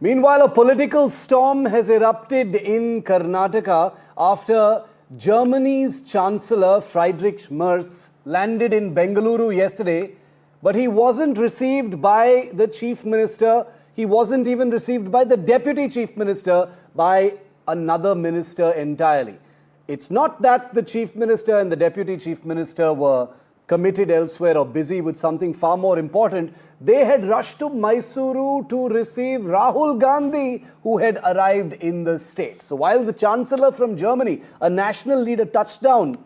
Meanwhile, a political storm has erupted in Karnataka after Germany's Chancellor Friedrich Merz landed in Bengaluru yesterday, but he wasn't received by the Chief Minister. He wasn't even received by the Deputy Chief Minister, by another minister entirely. It's not that the Chief Minister and the Deputy Chief Minister were committed elsewhere or busy with something far more important. They had rushed to Mysuru to receive Rahul Gandhi, who had arrived in the state. So while the Chancellor from Germany, a national leader, touched down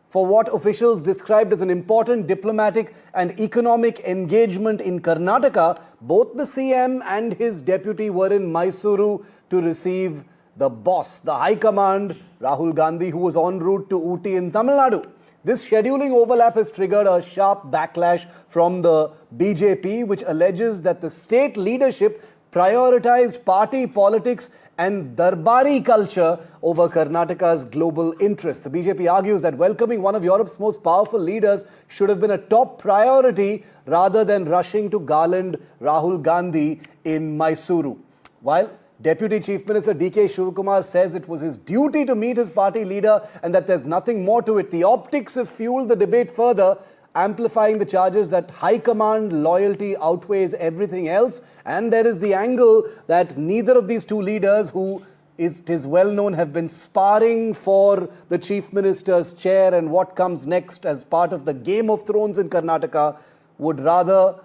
for what officials described as an important diplomatic and economic engagement in Karnataka, both the CM and his deputy were in Mysuru to receive the boss, the High Command, Rahul Gandhi, who was en route to Ooty in Tamil Nadu. This scheduling overlap has triggered a sharp backlash from the BJP, which alleges that the state leadership prioritized party politics and darbari culture over Karnataka's global interests. The BJP argues that welcoming one of Europe's most powerful leaders should have been a top priority rather than rushing to garland Rahul Gandhi in Mysuru. While Deputy Chief Minister D.K. Shivakumar says it was his duty to meet his party leader and that there's nothing more to it, the optics have fueled the debate further, amplifying the charges that high command loyalty outweighs everything else. And there is the angle that neither of these two leaders, who it is well known have been sparring for the Chief Minister's chair and what comes next as part of the Game of Thrones in Karnataka, would rather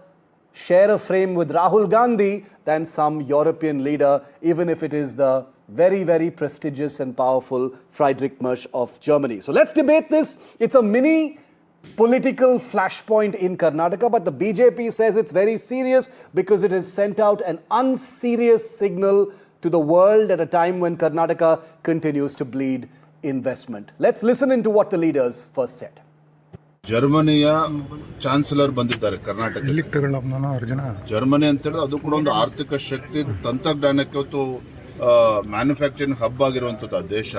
share a frame with Rahul Gandhi than some European leader, even if it is the very, very prestigious and powerful Friedrich Merz of Germany. So let's debate this. It's a mini political flashpoint in Karnataka, but the BJP says it's very serious because it has sent out an unserious signal to the world at a time when Karnataka continues to bleed investment. Let's listen into what the leaders first said. ಜರ್ಮನಿಯ chancellor ಬಂದಿದ್ದಾರೆ Karnataka. Germany ಅಂತ ಹೇಳಿದ್ರೆ ಅದು ಕೂಡ ಒಂದು ಆರ್ಥಿಕ ಶಕ್ತಿ, ತಂತ್ರಜ್ಞಾನಕ್ಕೆ ಇವತ್ತು ಮ್ಯಾನುಫ್ಯಾಕ್ಚರಿಂಗ್ ಹಬ್ ಆಗಿರುವಂತದ್ದು ಆ ದೇಶ.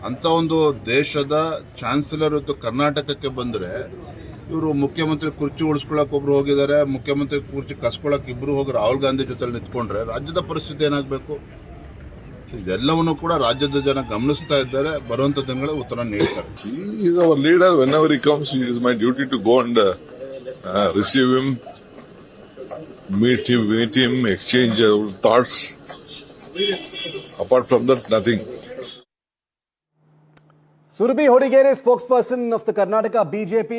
ಅಂತ ಒಂದು ದೇಶದ ಚಾನ್ಸಲರ್ ಇವತ್ತು ಕರ್ನಾಟಕಕ್ಕೆ ಬಂದ್ರೆ, ಇವರು ಮುಖ್ಯಮಂತ್ರಿ ಕುರ್ಚಿ ಉಳಿಸ್ಕೊಳಕ್ ಒಬ್ರು ಹೋಗಿದ್ದಾರೆ, ಮುಖ್ಯಮಂತ್ರಿ ಕುರ್ಚಿ ಕಸ್ಕೊಳಕ್ ಇಬ್ರು ಹೋಗಿ ರಾಹುಲ್ ಗಾಂಧಿ ಜೊತೆ ನಿಂತ್ಕೊಂಡ್ರೆ ರಾಜ್ಯದ ಪರಿಸ್ಥಿತಿ ಏನಾಗಬೇಕು? ಇದೆಲ್ಲವನ್ನು ಕೂಡ ರಾಜ್ಯದ ಜನ ಗಮನಿಸ್ತಾ ಇದ್ದಾರೆ. ಬರುವಂತ ದಿನಗಳ ಉತ್ತರ ನೀಡ್ತಾರೆ. He is our leader. Whenever he comes, it is my duty to go and receive him, meet him, exchange thoughts. Apart from that, nothing. Surabhi Hodigere, spokesperson of the Karnataka BJP,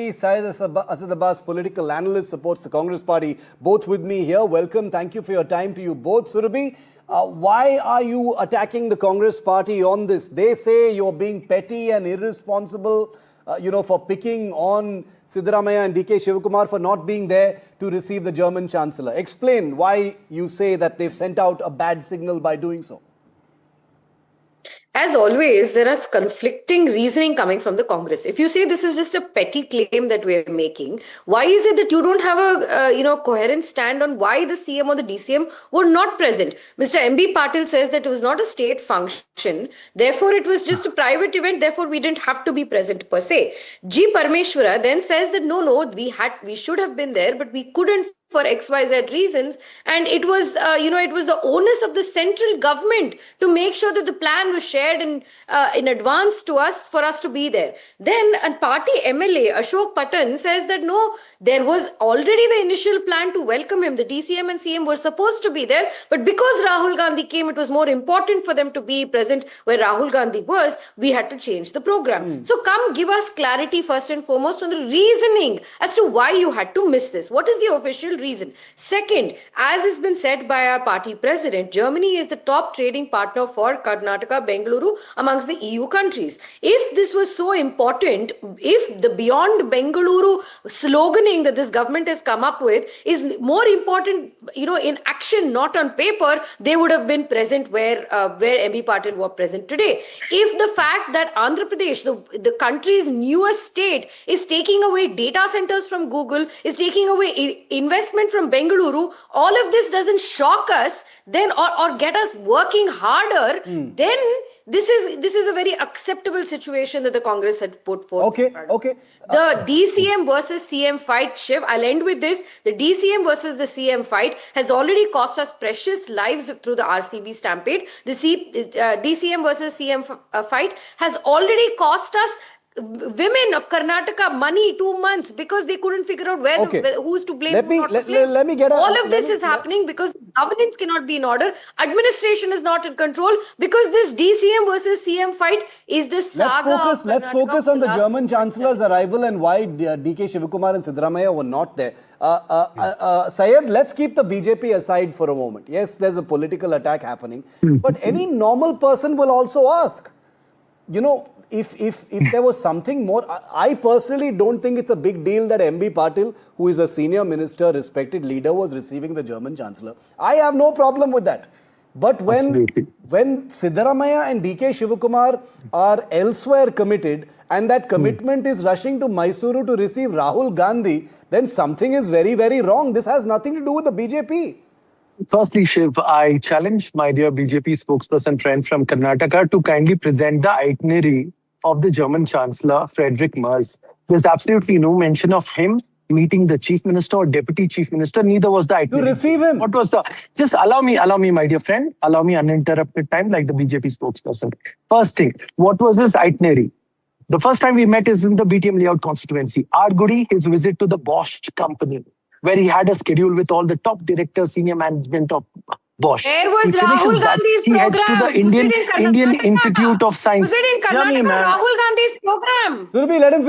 Asad Abbas, political analyst, supports the Congress party. Both with me here. Welcome. Thank you for your time to you both. Surabhi, why are you attacking the Congress party on this? They say you're being petty and irresponsible, for picking on Siddaramaiah and D.K. Shivakumar for not being there to receive the German Chancellor. Explain why you say that they've sent out a bad signal by doing so. As always, there is conflicting reasoning coming from the Congress. If you say this is just a petty claim that we are making, why is it that you don't have a coherent stand on why the CM or the DCM were not present? Mr. M.B. Patil says that it was not a state function, therefore it was just a private event, therefore we didn't have to be present per se. G. Parmeshwara then says that no, we should have been there, but we couldn't for XYZ reasons, and it was the onus of the central government to make sure that the plan was shared in advance to us for us to be there. Then a party MLA Ashok Patan says that no, there was already the initial plan to welcome him. The DCM and CM were supposed to be there, but because Rahul Gandhi came, it was more important for them to be present where Rahul Gandhi was. We had to change the program. So come give us clarity first and foremost on the reasoning as to why you had to miss this. What is the official reason? Second, as has been said by our party president, Germany is the top trading partner for Karnataka, Bengaluru amongst the EU countries. If this was so important, if the beyond Bengaluru sloganing that this government has come up with is more important, in action, not on paper, they would have been present where MP Patil were present today. If the fact that Andhra Pradesh, the country's newest state, is taking away data centers from Google, is taking away investment investment from Bengaluru, all of this doesn't shock us, then or get us working harder, then this is a very acceptable situation that the Congress had put forth. Okay. The DCM versus CM fight, Shiv, I'll end with this. The DCM versus the CM fight has already cost us precious lives through the RCB stampede. The DCM versus CM fight has already cost us women of Karnataka money 2 months because they couldn't figure out who's to blame. Let me get all of this is happening because governance cannot be in order, administration is not in control, because this DCM versus CM fight is this saga. Let's focus on the German Chancellor's arrival and why DK Shivakumar and Siddaramaiah were not there. Syed, let's keep the BJP aside for a moment. Yes, there's a political attack happening, but any normal person will also ask, if there was something more. I personally don't think it's a big deal that MB Patil, who is a senior minister, respected leader, was receiving the German Chancellor. I have no problem with that. But when Siddaramaiah and DK Shivakumar are elsewhere committed, and that commitment is rushing to Mysuru to receive Rahul Gandhi, then something is very, very wrong. This has nothing to do with the BJP. Firstly, Shiv, I challenge my dear BJP spokesperson friend from Karnataka to kindly present the itinerary of the German Chancellor, Friedrich Merz. There's absolutely no mention of him meeting the Chief Minister or Deputy Chief Minister. Neither was the itinerary. To receive him. What was the... Just allow me, my dear friend. Allow me uninterrupted time like the BJP spokesperson. First thing, what was his itinerary? The first time we met is in the BTM layout constituency. Argudi, his visit to the Bosch company, where he had a schedule with all the top directors, senior management of Bosch. Where was Rahul Gandhi's he program? Heads to the Indian Institute of Science. Was it in Karnataka, Rahul Gandhi's program? Surabhi, let him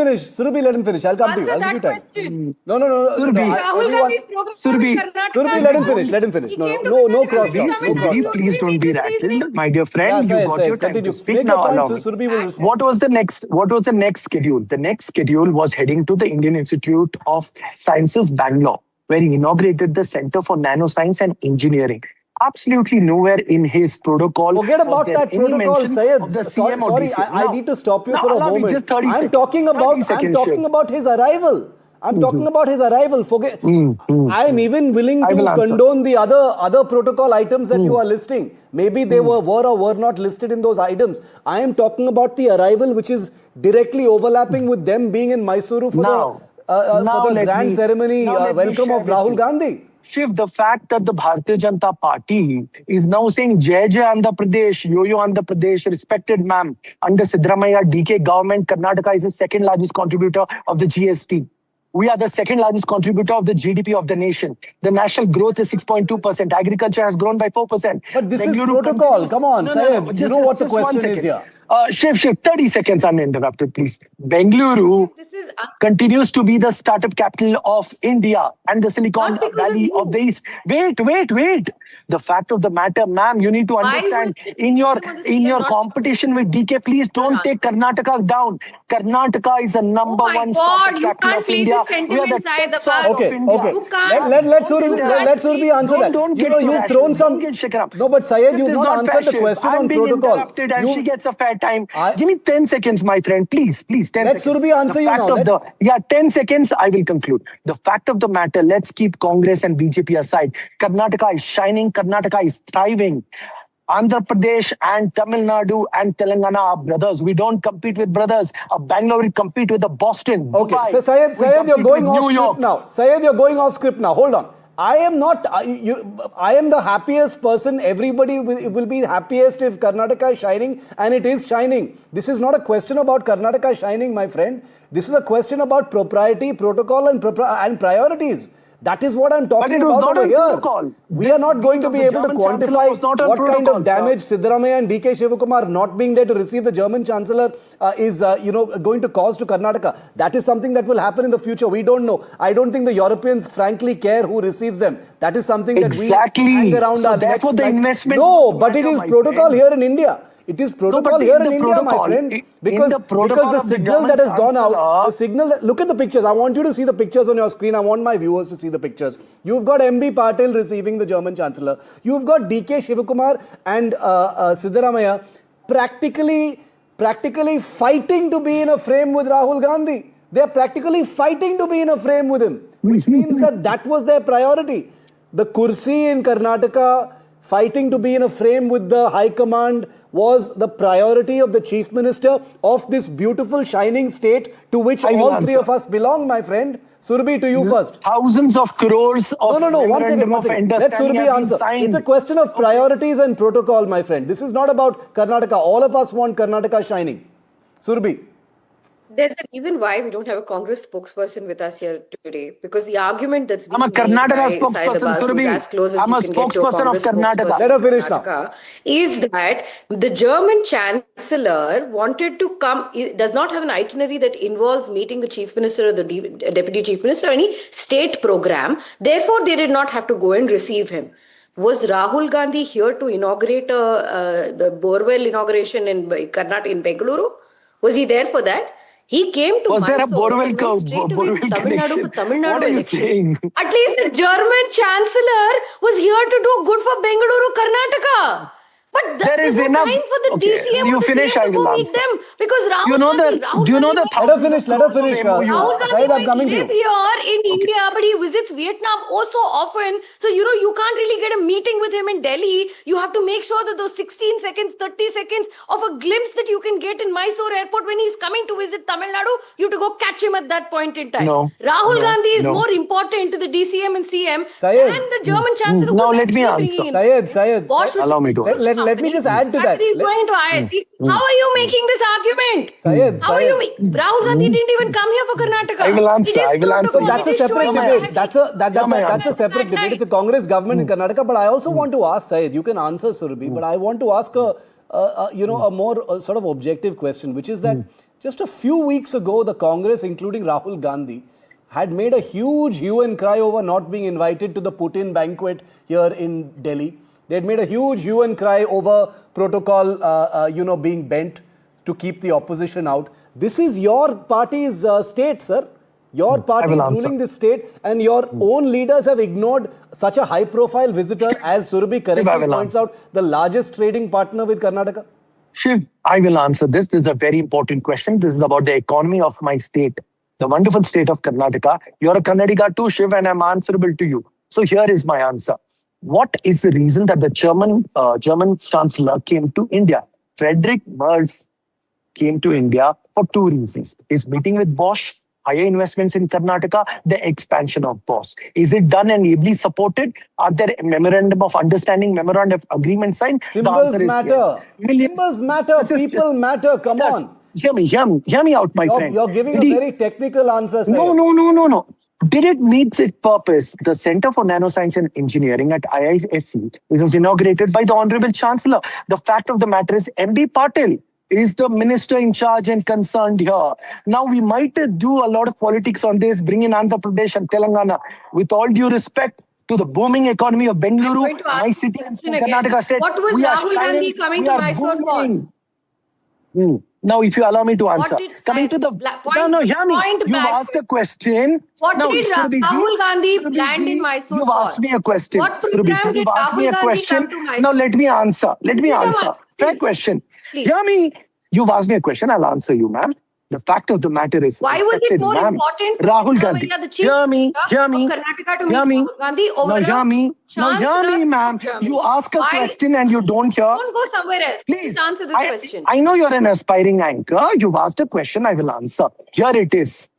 finish. I'll come to you. I'll give you time. Question. No. Rahul Gandhi's program Surabhi, in Karnataka. Surabhi, let him finish. No cross talk. Surabhi, please don't be rattled. My dear friend, you got your time to speak. Make Now your allow point, me. Surabhi will respond. What was the next schedule? The next schedule was heading to the Indian Institute of Sciences, Bangalore, where he inaugurated the Center for Nanoscience and Engineering. Absolutely nowhere in his protocol. Forget about that protocol, Syed. Sorry, I need to stop you for a moment. I'm talking about his arrival. Forget. I am even willing to condone the other protocol items that you are listing. Maybe they were or were not listed in those items. I am talking about the arrival, which is directly overlapping with them being in Mysuru for the grand ceremony welcome of Rahul Gandhi. Shiv, the fact that the Bharatiya Janata Party is now saying Jai Jai Andhra Pradesh, Yo-Yo Andhra Pradesh, respected ma'am, under Siddaramaiah DK government, Karnataka is the second largest contributor of the GST. We are the second largest contributor of the GDP of the nation. The national growth is 6.2%. Agriculture has grown by 4%. But this is protocol. Come on, Syed. You know what the question is here. Shiv, 30 seconds uninterrupted, please. Bengaluru continues to be the startup capital of India and the Silicon Valley of the East. Wait. The fact of the matter, ma'am, you need to understand, in your competition with DK, please don't take Karnataka down. Karnataka is the number one startup capital of India. We are the tech source of India. Let Surabhi answer that. You've thrown some... No, but Syed, you've not answered the question on protocol. Interrupted and she gets a fair time. Give me 10 seconds, my friend. Please, 10 seconds. Let Surabhi answer you now. 10 seconds, I will conclude. The fact of the matter, let's keep Congress and BJP aside. Karnataka is shining. Karnataka is thriving. Andhra Pradesh and Tamil Nadu and Telangana are brothers. We don't compete with brothers. Bangalore will compete with the Boston. Okay, Dubai. So Syed, you're going off script now. Syed, you're going off script now. Hold on. I am not, I am the happiest person. Everybody will be happiest if Karnataka is shining, and it is shining. This is not a question about Karnataka shining, my friend. This is a question about propriety, protocol and priorities. That is what I'm talking about over here. Protocol. We are not going to be able to quantify what kind of damage Siddaramaiah and DK Shivakumar not being there to receive the German Chancellor is going to cause to Karnataka. That is something that will happen in the future. We don't know. I don't think the Europeans frankly care who receives them. That is something that we hang around our necks. No, but it is protocol here in India. It is protocol here in India, my friend. Because the signal that has gone out, look at the pictures. I want you to see the pictures on your screen. I want my viewers to see the pictures. You've got MB Patil receiving the German Chancellor. You've got DK Shivakumar and Siddaramaiah practically fighting to be in a frame with Rahul Gandhi. They're practically fighting to be in a frame with him, which means that that was their priority. The kursi in Karnataka, fighting to be in a frame with the High Command, was the priority of the Chief Minister of this beautiful, shining state to which all three of us belong, my friend. Surabhi, to you first. Thousands of crores of No, 1 second. Let Surabhi answer. It's a question of priorities and protocol, my friend. This is not about Karnataka. All of us want Karnataka shining. Surabhi. There's a reason why we don't have a Congress spokesperson with us here today, because the argument that's being I'm a made Karnataka by Syed Abbas, who's Surabhi. as close as I'm you a can get to a spokesperson of Congress Karnataka. spokesperson Let her in finish now. Karnataka, is that the German Chancellor wanted to come, does not have an itinerary that involves meeting the Chief Minister or the Deputy Chief Minister or any state program. Therefore, they did not have to go and receive him. Was Rahul Gandhi here to inaugurate the borewell inauguration in Karnataka, in Bengaluru? Was he there for that? He came to Was there a Mysore borewell and went straight away to Tamil Nadu for Tamil Nadu What are you election. saying? At least the German Chancellor was here to do good for Bengaluru, Karnataka. But There there's is no enough. time for the Okay, DCM you or the finish, CM I to will go meet answer. them. Because Rahul You know Gandhi, the- Rahul do you know Gandhi the Let her finish. Let her finish. MOU. Rahul Gandhi Syed, I'm might coming to live you. here in India, but he visits Vietnam oh so often. So, you can't really get a meeting with him in Delhi. You have to make sure that those 16 seconds, 30 seconds of a glimpse that you can get in Mysore airport when he's coming to visit Tamil Nadu, you have to go catch him at that point in time. No. Rahul Gandhi is No. more important to the DCM and CM Syed. than the German Chancellor Now who's let me actually answer. bringing in. Syed. Allow me to Let me just add to that. He's going to IIC. How are you making this argument? Syed, How are you? Rahul Gandhi didn't even come here for Karnataka. I will answer, It is I will answer. protocol. That's a It is separate showing debate. that- That's a separate debate. It's a Congress government in Karnataka. But I also want to ask Syed. You can answer, Surabhi. But I want to ask a more sort of objective question, which is that just a few weeks ago, the Congress, including Rahul Gandhi, had made a huge hue and cry over not being invited to the Putin banquet here in Delhi. They had made a huge hue and cry over protocol, being bent to keep the opposition out. This is your party's state, sir. Your party is ruling this state, and your own leaders have ignored such a high-profile visitor, as Surabhi correctly points out, the largest trading partner with Karnataka. Shiv, I will answer this. This is a very important question. This is about the economy of my state, the wonderful state of Karnataka. You're a Karnataka too, Shiv, and I'm answerable to you. So here is my answer. What is the reason that the German Chancellor came to India? Friedrich Merz came to India for two reasons. His meeting with Bosch, higher investments in Karnataka, the expansion of Bosch. Is it done and ably supported? Are there a memorandum of understanding, memorandum of agreement signed? Symbols matter. Symbols matter. People matter. Come on. Hear me out, my friend. You're giving a very technical answer, sir. No. Did it meet its purpose? The Center for Nanoscience and Engineering at IISc, which was inaugurated by the Honorable Chancellor. The fact of the matter is, MB Patil is the minister in charge and concerned here. Now, we might do a lot of politics on this, bring in Andhra Pradesh and Telangana. With all due respect to the booming economy of Bengaluru, my city, Karnataka state. What was Rahul Gandhi coming to Mysore for? Now, if you allow me to answer. Coming to the... hear me. You've asked a question. What did Rahul Gandhi planned in Mysore for? You've asked me a question. What program did Rahul Gandhi come to Mysore? Now, let me answer. Fair question. Please. Hear me. You've asked me a question. I'll answer you, ma'am. The fact of the matter is... Why was it more important for Rahul Gandhi? the chief Hear me. Karnataka to meet Rahul Gandhi over hear me, ma'am. You ask a question and you don't hear. Don't go somewhere else. Please answer this question. I know you're an aspiring anchor. You've asked a question, I will answer. Here it is.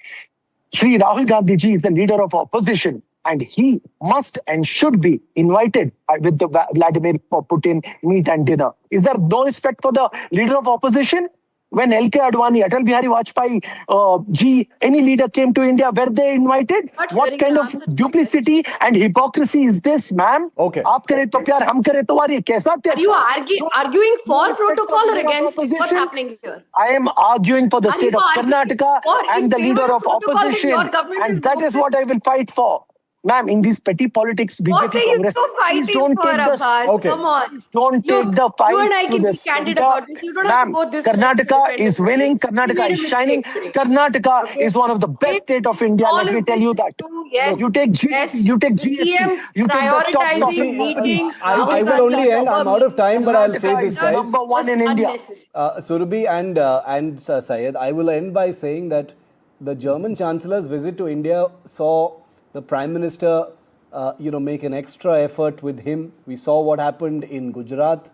Shri Rahul Gandhi ji is the leader of opposition, and he must and should be invited with the Vladimir Putin meet and dinner. Is there no respect for the leader of opposition? When L.K. Advani, Atal Bihari Vajpayee any leader came to India, were they invited? What kind of duplicity and hypocrisy is this, ma'am? Okay. Aap kare to pyar, hum kare to wari. Kaisa Are you arguing for protocol or against it? What's happening here? I am arguing for the state of Karnataka and the leader of opposition. And that is what I will fight for. Ma'am, in these petty politics, BJP what are you Congress, so fighting for, Abbas? Okay. Come on. Don't take the fight. You and I to can the be candid center. about this. You don't have to go this way to Karnataka defend is the winning. police. Karnataka You is made a shining. mistake. Karnataka is one of the best state of India. All Let me of tell this you is that. true, yes. You take Yes. you take The GST. CM You take the top prioritizing meeting. I will only end. I'm out of time, but I'll say this, guys. Number one in India. Surabhi and Syed, I will end by saying that the German Chancellor's visit to India saw the Prime Minister, make an extra effort with him. We saw what happened in Gujarat.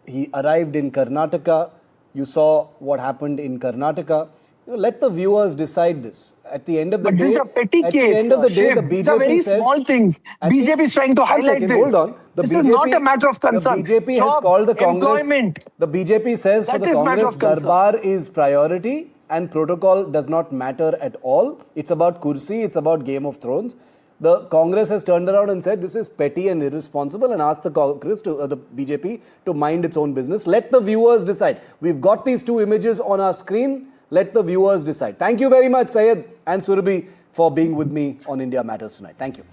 He arrived in Karnataka. You saw what happened in Karnataka. Let the viewers decide this. At the end of the day, this is a petty at case. the end of the day, the Shiv. These are very BJP says small things. BJP is trying to One highlight second, this. hold on. This is not a matter of concern. The BJP has Jobs, called the Congress. employment. The BJP says for That the is matter Congress, of concern. Darbar is priority and protocol does not matter at all. It's about kursi, it's about Game of Thrones. The Congress has turned around and said this is petty and irresponsible and asked the Congress the BJP to mind its own business. Let the viewers decide. We've got these two images on our screen. Let the viewers decide. Thank you very much, Syed and Surabhi, for being with me on India Matters tonight. Thank you.